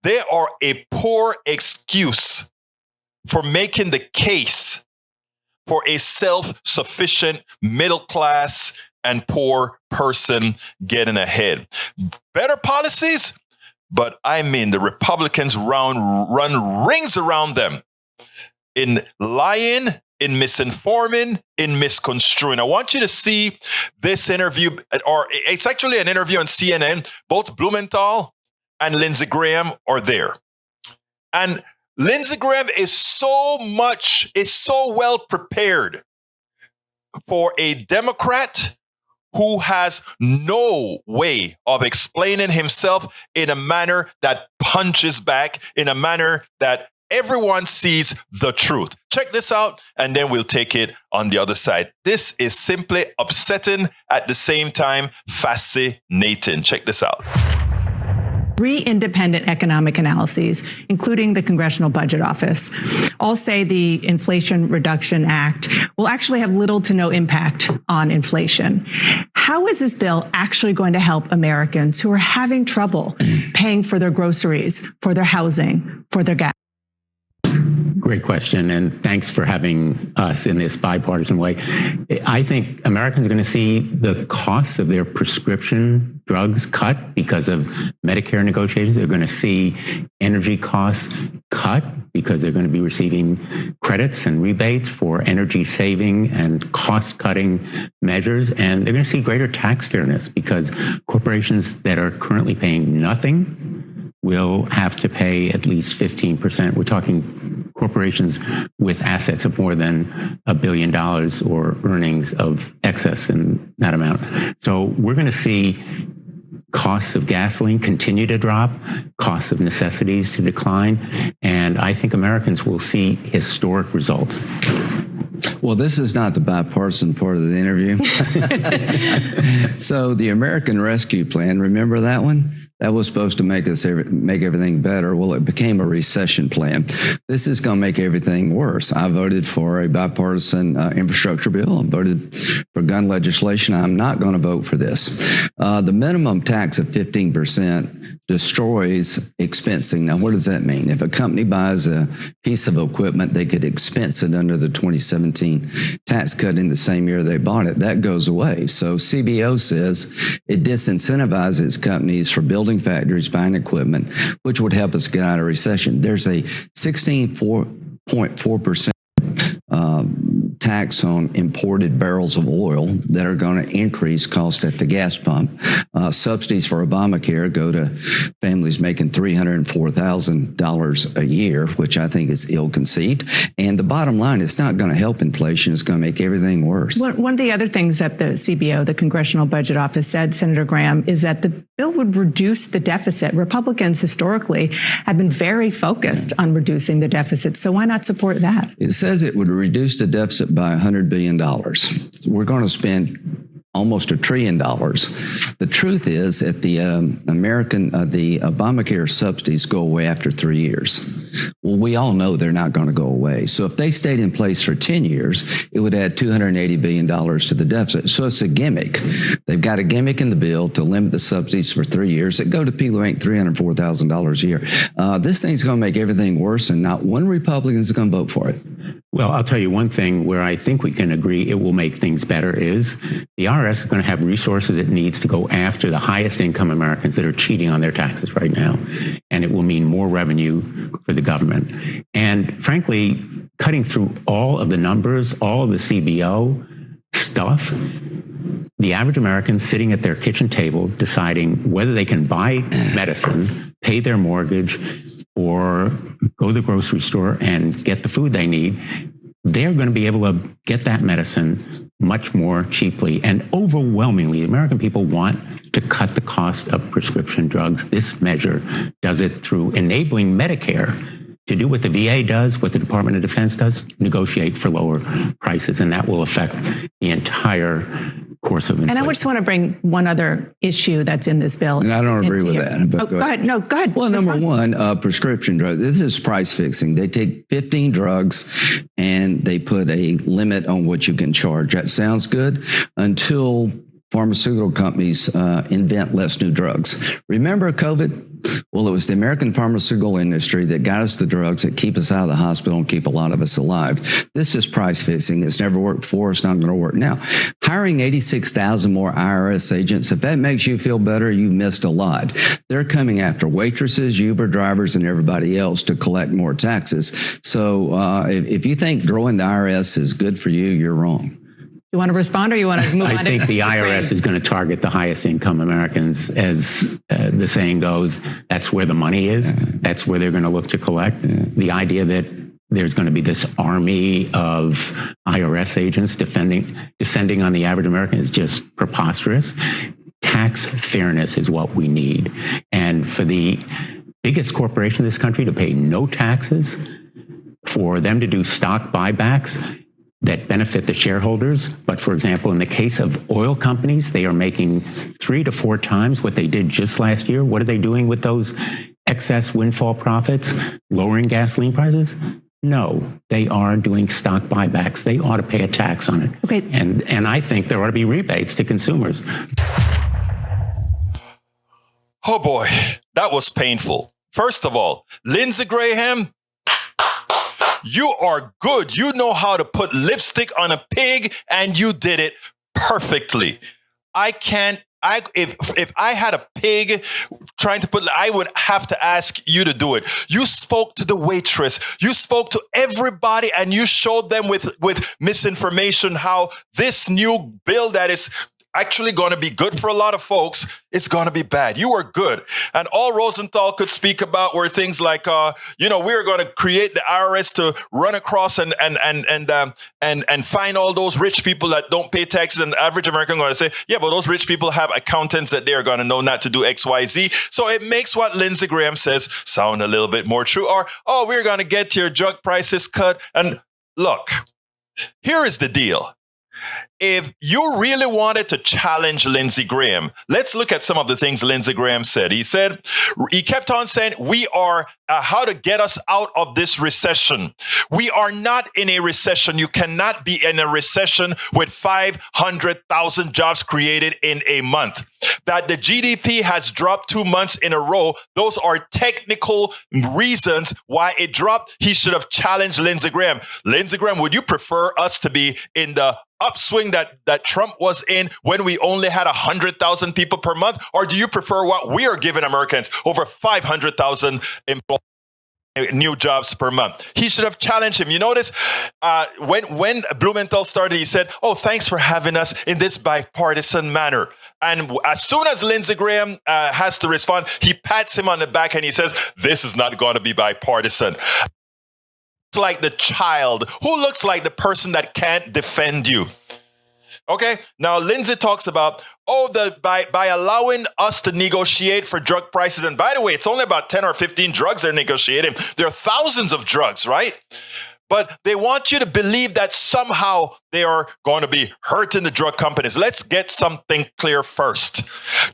they are a poor excuse for making the case for a self-sufficient middle class and poor person getting ahead. Better policies, but I mean the Republicans run rings around them in lying, in misinforming, in misconstruing. I want you to see this interview, or it's actually an interview on CNN. Both Blumenthal and Lindsey Graham are there. And Lindsey Graham is so well prepared for a Democrat who has no way of explaining himself in a manner that punches back, in a manner that everyone sees the truth. Check this out, and then we'll take it on the other side. This is simply upsetting, at the same time fascinating. Check this out. 3 independent economic analyses, including the Congressional Budget Office, all say the Inflation Reduction Act will actually have little to no impact on inflation. How is this bill actually going to help Americans who are having trouble paying for their groceries, for their housing, for their gas? Great question, and thanks for having us in this bipartisan way. I think Americans are going to see the costs of their prescription drugs cut because of Medicare negotiations. They're going to see energy costs cut because they're going to be receiving credits and rebates for energy saving and cost-cutting measures. And they're going to see greater tax fairness because corporations that are currently paying nothing will have to pay at least 15%. We're talking corporations with assets of more than $1 billion or earnings of excess in that amount. So we're going to see costs of gasoline continue to drop, costs of necessities to decline, and I think Americans will see historic results. Well, this is not the bipartisan part of the interview. So the American Rescue Plan, remember that one? That was supposed to make everything better. Well, it became a recession plan. This is going to make everything worse. I voted for a bipartisan infrastructure bill. I voted for gun legislation. I'm not going to vote for this. The minimum tax of 15% destroys expensing. Now, what does that mean? If a company buys a piece of equipment, they could expense it under the 2017 tax cut in the same year they bought it. That goes away. So CBO says it disincentivizes companies for building factories, buying equipment, which would help us get out of recession. There's a 16.4% tax on imported barrels of oil that are going to increase cost at the gas pump. Subsidies for Obamacare go to families making $304,000 a year, which I think is ill-conceived. And the bottom line, it's not going to help inflation. It's going to make everything worse. One of the other things that the CBO, the Congressional Budget Office, said, Senator Graham, is that the bill would reduce the deficit. Republicans historically have been very focused on reducing the deficit. So why not support that? It says it would reduce the deficit by $100 billion. We're going to spend almost $1 trillion. The truth is that the Obamacare subsidies go away after 3 years. Well, we all know they're not going to go away. So if they stayed in place for 10 years, it would add $280 billion to the deficit. So it's a gimmick. They've got a gimmick in the bill to limit the subsidies for 3 years that go to people who make $304,000 a year. This thing's going to make everything worse, and not one Republican is going to vote for it. Well, I'll tell you one thing where I think we can agree it will make things better is the IRS is going to have resources it needs to go after the highest income Americans that are cheating on their taxes right now. And it will mean more revenue for the government. And frankly, cutting through all of the numbers, all of the CBO stuff, the average American sitting at their kitchen table deciding whether they can buy medicine, pay their mortgage, or go to the grocery store and get the food they need, they're going to be able to get that medicine much more cheaply. And overwhelmingly, American people want to cut the cost of prescription drugs. This measure does it through enabling Medicare to do what the VA does, what the Department of Defense does, negotiate for lower prices. And that will affect the entire course of inflation. And I just want to bring one other issue that's in this bill. And I don't agree with that. But go ahead. No, go ahead. Well, number one, prescription drugs. This is price fixing. They take 15 drugs and they put a limit on what you can charge. That sounds good until pharmaceutical companies invent less new drugs. Remember COVID? Well, it was the American pharmaceutical industry that got us the drugs that keep us out of the hospital and keep a lot of us alive. This is price fixing. It's never worked before. It's not going to work now. Hiring 86,000 more IRS agents, if that makes you feel better, you missed a lot. They're coming after waitresses, Uber drivers, and everybody else to collect more taxes. So if you think growing the IRS is good for you, you're wrong. You want to respond or you want to move on? I think the IRS is going to target the highest income Americans. As the saying goes, that's where the money is. That's where they're going to look to collect. The idea that there's going to be this army of IRS agents descending on the average American is just preposterous. Tax fairness is what we need. And for the biggest corporation in this country to pay no taxes, for them to do stock buybacks that benefit the shareholders. But for example, in the case of oil companies, they are making 3 to 4 times what they did just last year. What are they doing with those excess windfall profits? Lowering gasoline prices? No, they are doing stock buybacks. They ought to pay a tax on it. Okay. And I think there ought to be rebates to consumers. Oh boy, that was painful. First of all, Lindsey Graham, you are good. You know how to put lipstick on a pig, and you did it perfectly. If I had a pig trying to put, I would have to ask you to do it. You spoke to the waitress. You spoke to everybody, and you showed them with misinformation how this new bill that is actually going to be good for a lot of folks, it's going to be bad. You were good. And all Rosenthal could speak about were things like, we're going to create the IRS to run across and find all those rich people that don't pay taxes. And the average American going to say, yeah, but those rich people have accountants that they're going to know not to do X, Y, Z. So it makes what Lindsey Graham says sound a little bit more true. Or, we're going to get your drug prices cut. And look, here is the deal. If you really wanted to challenge Lindsey Graham, let's look at some of the things Lindsey Graham said. He kept on saying, we are how to get us out of this recession. We are not in a recession. You cannot be in a recession with 500,000 jobs created in a month. That the GDP has dropped 2 months in a row. Those are technical reasons why it dropped. He should have challenged Lindsey Graham. Lindsey Graham, would you prefer us to be in the upswing that Trump was in when we only had 100,000 people per month? Or do you prefer what we are giving Americans, over 500,000 new jobs per month? He should have challenged him. You notice when Blumenthal started, he said, thanks for having us in this bipartisan manner. And as soon as Lindsey Graham has to respond, he pats him on the back and he says, this is not going to be bipartisan. Like the child who looks like the person that can't defend you. Okay, now Lindsey talks about, by allowing us to negotiate for drug prices. And by the way, it's only about 10 or 15 drugs they're negotiating. There are thousands of drugs, right? But they want you to believe that somehow they are going to be hurting the drug companies. Let's get something clear first.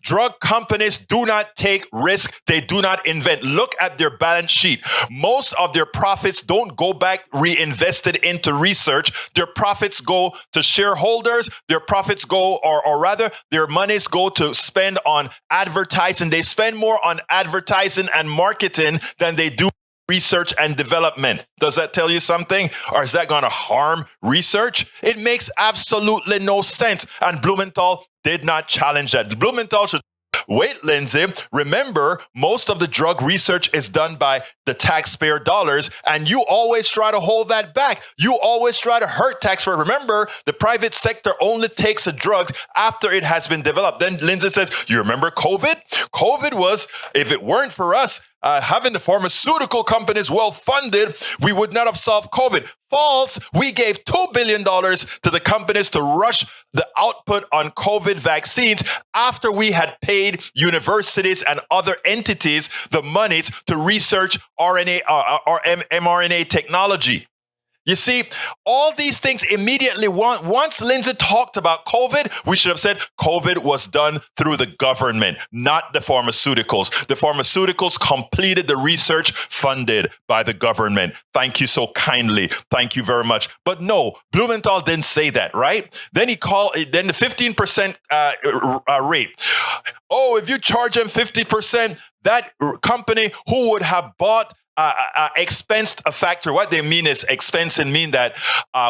Drug companies do not take risk. They do not invent. Look at their balance sheet. Most of their profits don't go back reinvested into research. Their profits go to shareholders. Their profits go, or rather, their monies go to spend on advertising. They spend more on advertising and marketing than they do research and development. Does that tell you something? Or is that going to harm research? It makes absolutely no sense. And Blumenthal did not challenge that. Blumenthal should wait, Lindsay. Remember, most of the drug research is done by the taxpayer dollars, and you always try to hold that back. You always try to hurt taxpayers. Remember, the private sector only takes a drug after it has been developed. Then Lindsay says, you remember COVID? COVID was, if it weren't for us, having the pharmaceutical companies well funded, we would not have solved COVID. False. We gave $2 billion to the companies to rush the output on COVID vaccines after we had paid universities and other entities the monies to research RNA or mRNA technology. You see, all these things immediately, once Lindsay talked about COVID, we should have said COVID was done through the government, not the pharmaceuticals. The pharmaceuticals completed the research funded by the government. Thank you so kindly. Thank you very much. But no, Blumenthal didn't say that, right? Then then the 15% rate. Oh, if you charge them 50%, that company who would have bought expensed a factory. What they mean is expense and mean that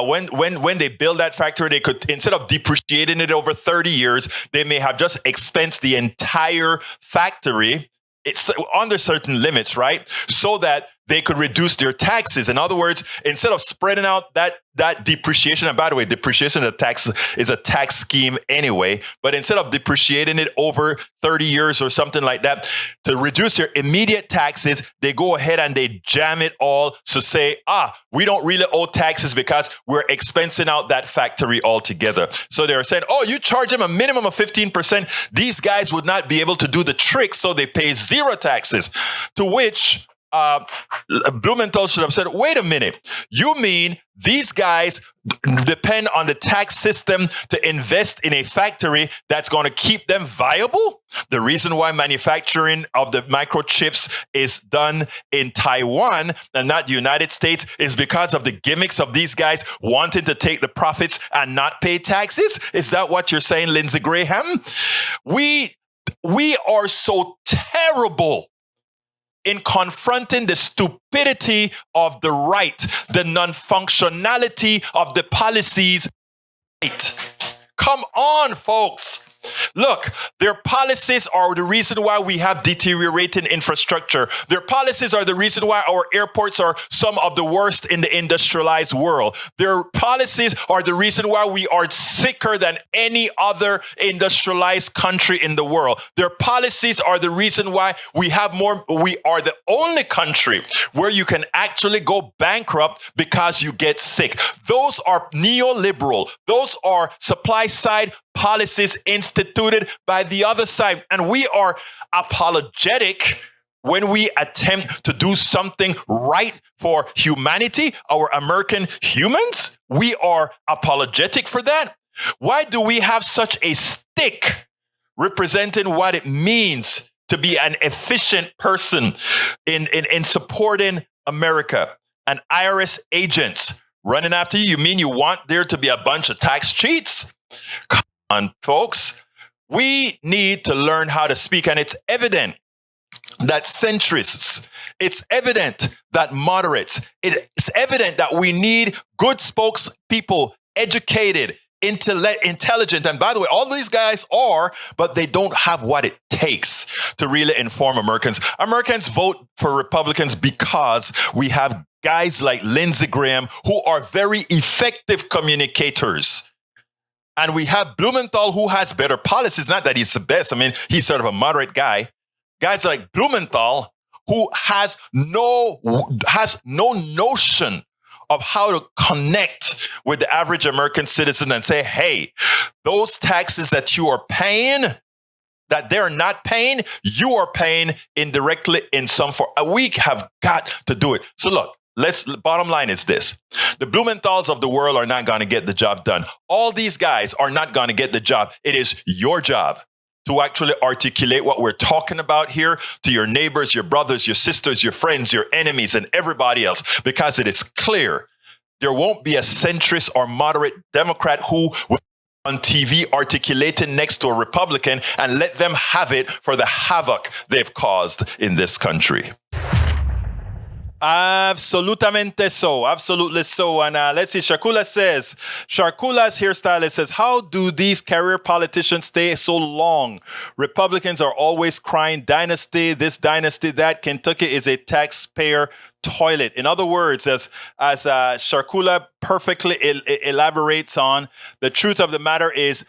when they build that factory, they could, instead of depreciating it over 30 years, they may have just expensed the entire factory. It's under certain limits, right? So that they could reduce their taxes. In other words, instead of spreading out that depreciation, and by the way, depreciation of tax is a tax scheme anyway, but instead of depreciating it over 30 years or something like that, to reduce their immediate taxes, they go ahead and they jam it all to say, we don't really owe taxes because we're expensing out that factory altogether. So they're saying, you charge them a minimum of 15%. These guys would not be able to do the trick, so they pay zero taxes, to which Blumenthal should have said, wait a minute, you mean these guys depend on the tax system to invest in a factory that's going to keep them viable? The reason why manufacturing of the microchips is done in Taiwan and not the United States is because of the gimmicks of these guys wanting to take the profits and not pay taxes? Is that what you're saying, Lindsey Graham? We are so terrible in confronting the stupidity of the right, the non-functionality of the policies. Come on, folks. Look, their policies are the reason why we have deteriorating infrastructure. Their policies are the reason why our airports are some of the worst in the industrialized world. Their policies are the reason why we are sicker than any other industrialized country in the world. Their policies are the reason why we are the only country where you can actually go bankrupt because you get sick. Those are neoliberal. Those are supply side policies instituted by the other side. And we are apologetic when we attempt to do something right for humanity, our American humans. We are apologetic for that. Why do we have such a stick representing what it means to be an efficient person in supporting America? And IRS agents running after you? You mean you want there to be a bunch of tax cheats? Come on, folks. We need to learn how to speak, and it's evident that centrists, it's evident that moderates, it's evident that we need good spokespeople, educated, intelligent. And by the way, all these guys are, but they don't have what it takes to really inform Americans. Americans vote for Republicans because we have guys like Lindsey Graham who are very effective communicators. And we have Blumenthal who has better policies. Not that he's the best. I mean, he's sort of a moderate guy. Guys like Blumenthal who has no notion of how to connect with the average American citizen and say, hey, those taxes that you are paying, that they're not paying, you are paying indirectly in some form. We have got to do it. So look, bottom line is this. The Blumenthals of the world are not going to get the job done. All these guys are not going to get the job. It is your job to actually articulate what we're talking about here to your neighbors, your brothers, your sisters, your friends, your enemies, and everybody else, because it is clear there won't be a centrist or moderate Democrat who will on TV articulating next to a Republican and let them have it for the havoc they've caused in this country. Absolutamente so. Absolutely so. And let's see. Sharkula's hairstylist says, how do these career politicians stay so long? Republicans are always crying dynasty, this dynasty, that. Kentucky is a taxpayer toilet. In other words, as Sharkula perfectly elaborates on, the truth of the matter is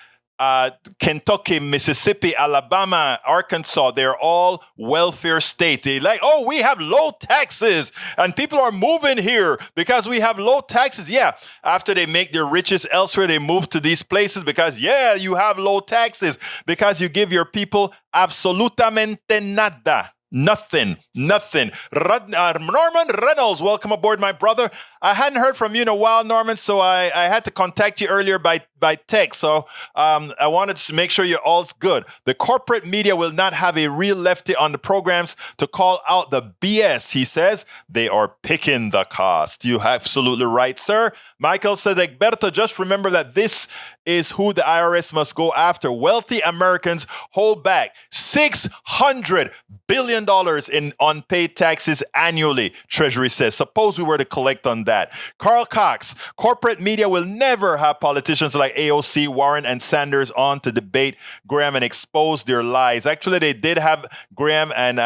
Kentucky, Mississippi, Alabama, Arkansas, they're all welfare states. They like, oh, we have low taxes and people are moving here because we have low taxes. Yeah, after they make their riches elsewhere, they move to these places because, yeah, you have low taxes because you give your people absolutamente nada. Nothing. Norman Reynolds, welcome aboard, my brother. I hadn't heard from you in a while, Norman, so I had to contact you earlier by text. So I wanted to make sure you're all good. The corporate media will not have a real lefty on the programs to call out the BS, he says. They are picking the cost. You're absolutely right, sir. Michael said, Egberto, just remember that this is who the IRS must go after. Wealthy Americans hold back $600 billion in unpaid taxes annually, Treasury says. Suppose we were to collect on that. Carl Cox, corporate media will never have politicians like AOC, Warren, and Sanders on to debate Graham and expose their lies. Actually, they did have Graham and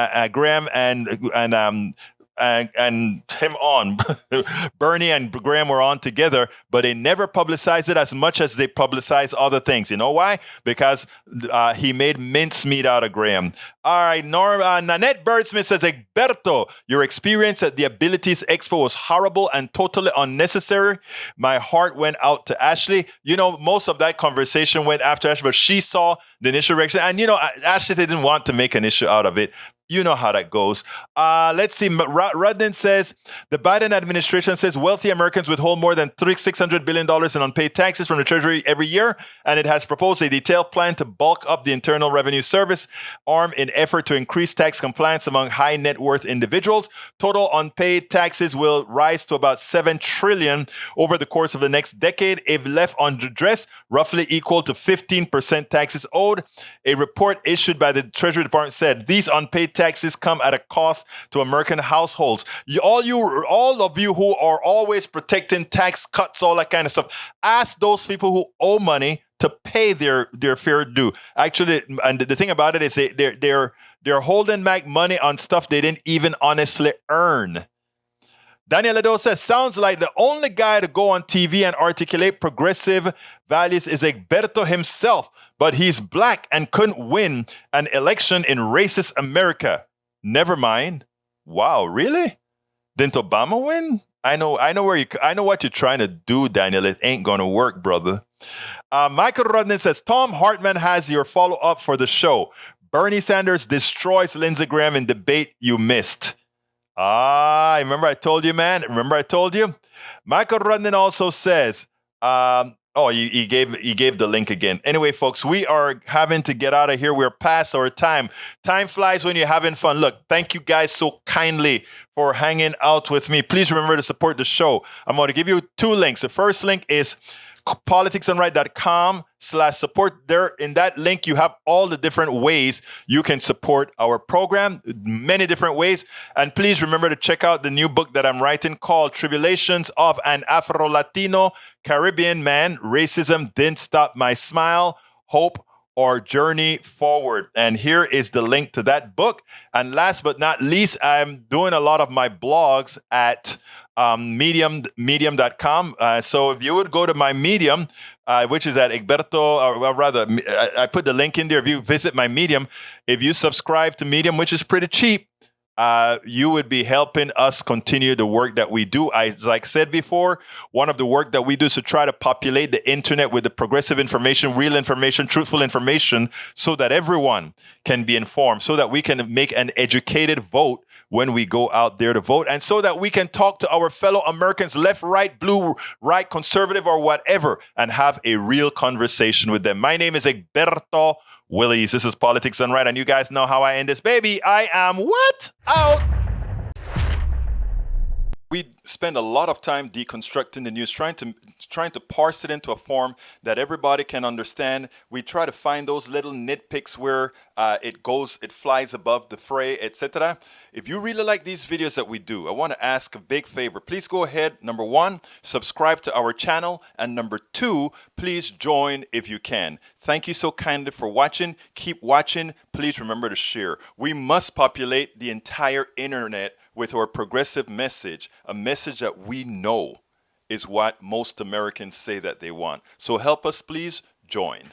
him on. Bernie and Graham were on together, but they never publicized it as much as they publicize other things. You know why? Because he made mincemeat out of Graham. All right, Nanette Birdsmith says, Egberto, your experience at the Abilities Expo was horrible and totally unnecessary. My heart went out to Ashley. You know, most of that conversation went after Ashley, but she saw the initial reaction. And, you know, Ashley didn't want to make an issue out of it. You know how that goes. Let's see. Rudden says, the Biden administration says wealthy Americans withhold more than $600 billion in unpaid taxes from the Treasury every year, and it has proposed a detailed plan to bulk up the Internal Revenue Service arm in effort to increase tax compliance among high net worth individuals. Total unpaid taxes will rise to about $7 trillion over the course of the next decade, if left unaddressed, roughly equal to 15% taxes owed. A report issued by the Treasury Department said these unpaid taxes come at a cost to American households. All of you who are always protecting tax cuts, all that kind of stuff, ask those people who owe money to pay their fair due. Actually, and the thing about it is they're holding back money on stuff they didn't even honestly earn. Daniel Ledo says, sounds like the only guy to go on TV and articulate progressive values is Egberto himself, but he's black and couldn't win an election in racist America. Never mind. Wow, really? Didn't Obama win? I know what you're trying to do, Daniel. It ain't gonna work, brother. Michael Rodney says, Tom Hartman has your follow-up for the show. Bernie Sanders destroys Lindsey Graham in debate you missed. Remember I told you, man? Remember I told you? Michael Rodney also says, he gave the link again. Anyway, folks, we are having to get out of here. We're past our time. Time flies when you're having fun. Look, thank you guys so kindly for hanging out with me. Please remember to support the show. I'm going to give you two links. The first link is politicsandright.com/support. There, in that link, you have all the different ways you can support our program, many different ways. And please remember to check out the new book that I'm writing called Tribulations of an Afro-Latino Caribbean Man, Racism Didn't Stop My Smile, Hope, or Journey Forward. And here is the link to that book. And last but not least, I'm doing a lot of my blogs at medium.com. So if you would go to my Medium, which is at Egberto, or rather, I put the link in there. If you visit my Medium, if you subscribe to Medium, which is pretty cheap, you would be helping us continue the work that we do. As I said before, one of the work that we do is to try to populate the internet with the progressive information, real information, truthful information, so that everyone can be informed, so that we can make an educated vote when we go out there to vote, and so that we can talk to our fellow Americans, left, right, blue, right, conservative, or whatever, and have a real conversation with them. My name is Egberto Willies. This is Politics Done Right, and you guys know how I end this, baby. I am what? Out. We spend a lot of time deconstructing the news, trying to parse it into a form that everybody can understand. We try to find those little nitpicks where it flies above the fray, etc. If you really like these videos that we do, I want to ask a big favor. Please go ahead. Number one, subscribe to our channel, and number two, please join if you can. Thank you so kindly for watching. Keep watching. Please remember to share. We must populate the entire internet with our progressive message, a message that we know is what most Americans say that they want. So help us, please join.